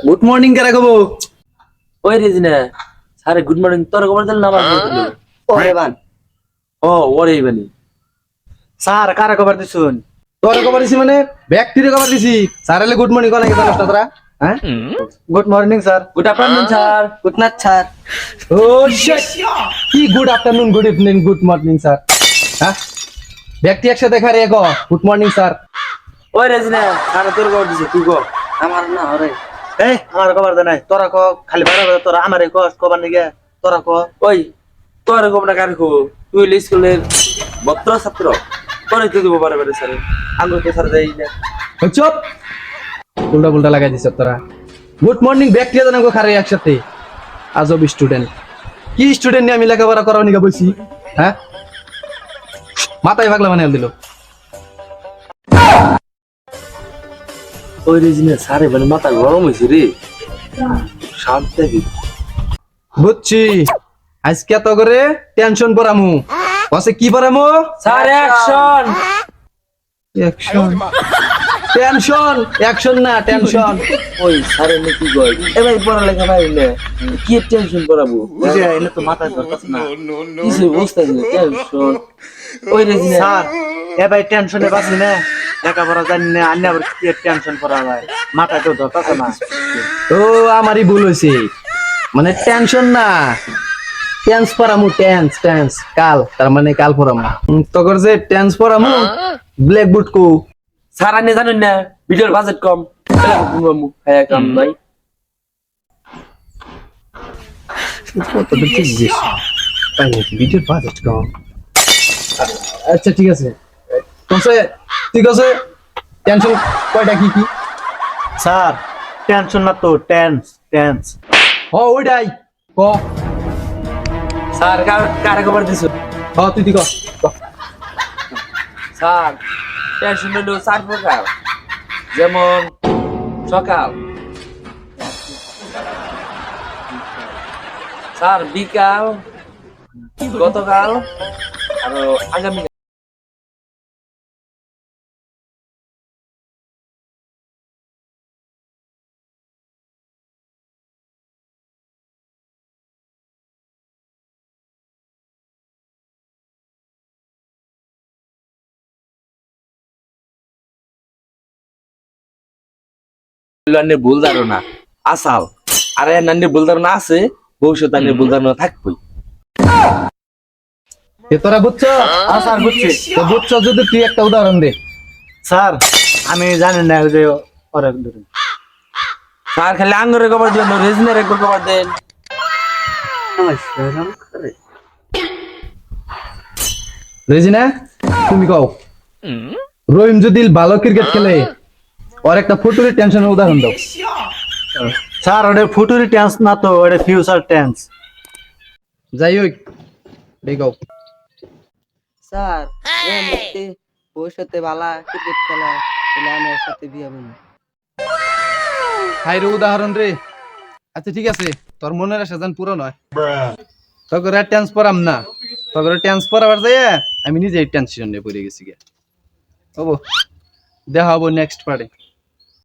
good morning কারা কব ওই রেজিনা স্যার গুড মর্নিং তোর খবর দিল না আমার খবর দিল ওরে বান ও ওরে বানি স্যার কারা খবর দিছুন তোর খবর দিছি মানে ব্যক্তির খবর দিছি স্যার এলে গুড মর্নিং কোনা গেল তোরা হ্যাঁ good morning sir good afternoon sir good night sir oh shit কি good afternoon good evening good morning sir হ্যাঁ ব্যক্তি একসাথে খারে গো গুড মর্নিং স্যার ওই রেজিনা স্যার তোর খবর দিছে তুই গো আমার না ওরে এই আমার খবর দে নাই তোরা ক খালি বাইরে তোরা আমারে ক খবর নিগে তোরা ক ওই তোর খবর না কার খবর তুই স্কুলের বত্র ছাত্র তোরই তো দিব বারে বারে স্যার আঙ্গুল তো স্যার দেই না চুপ উল্টা উল্টা লাগাই দিছ তোরা গুড মর্নিং ব্যক্তি জানা গো খারে একসাথে আজব স্টুডেন্ট কি স্টুডেন্ট নিয়ে আমি লেখাপড়া করাও নিগা বলছি হ্যাঁ মাথায় পাগলা বানিয়ে দিল ওই রেজিনা স্যারে মানে মাথা গরম হয়েছে রে শান্ত থাকি বুঝছি আজকে তো করে টেনশন পড়ামু বসে কি পড়ামু sir action action tension action না টেনশন ওই স্যার এনে কি কয় এবার পড়ালেখা পারি না কি টেনশন করাবো বুঝে এনে তো মাথায় ধরতাছ না কিছু বুঝতে টেনশন ওই রেজিনা স্যার এ ভাই টেনশনে বাঁচি না লেখাপড়া জানি না আন্য আবার কি টেনশন করা হয় মাথায় তো ধরতাছ না ও আমারই ভুল হয়েছে মানে টেনশন না টেন্স পড়ামু টেন্স টেন্স কাল তার মানে কাল পড়ামু তখন যে টেন্স পড়ামু ব্ল্যাকবোর্ড কো স্যার আপনি জানেন না ভিডিওর বাজেট কম হ্যাঁ কাম নাই তোদের ঠিক বেশি তাই নাকি ভিডিওর বাজেট কম আচ্ছা ঠিক আছে ঠিক আছে টেনশন কয়টা কি কি স্যার টেনশন না তো টেন্স টেন্স ও ওইটাই ক স্যার কার খবর দিছো হ তুই দি ক স্যার টেনশন হলো 4 প্রকার যেমন সকাল স্যার বিকাল গতকাল আর আগামী নান্নে ভুল ধারণা আসাল আরে নান্নে ভুল ধারণা আছে ভবিষ্যৎ নান্নে ভুল ধারণা থাকবই এ তোরা বুঝছো স্যার বুঝছি তো বুঝছো যদি তুই একটা উদাহরণ দে স্যার আমি জানি না যে ওরা স্যার খালি আঙ্গুরের খবর দেন রেজিনের একবার খবর দেন রেজিনা তুমি কও রহিম যদি ভালো ক্রিকেট খেলে ওর একটা ফুটুরি টেনশনের উদাহরণ দাও স্যার ওটা ফুটুরি টেন্স না তো ওটা ফিউচার টেন্স যাই হোক দেখাও স্যার এমনিতে ভবিষ্যতে ভালো ক্রিকেট খেলা তাহলে আমি এর সাথে বিয়ে হবো হাই রে উদাহরণ রে আচ্ছা ঠিক আছে তোর মনের আশা যেন পুরো নয় তোকে টেন্স পড়াম না তোকে টেন্স পড়াবার যাই আমি নিজেই টেনশন নিয়ে পড়ে গেছি গে হবো দেখা হবো নেক্সট পার্টে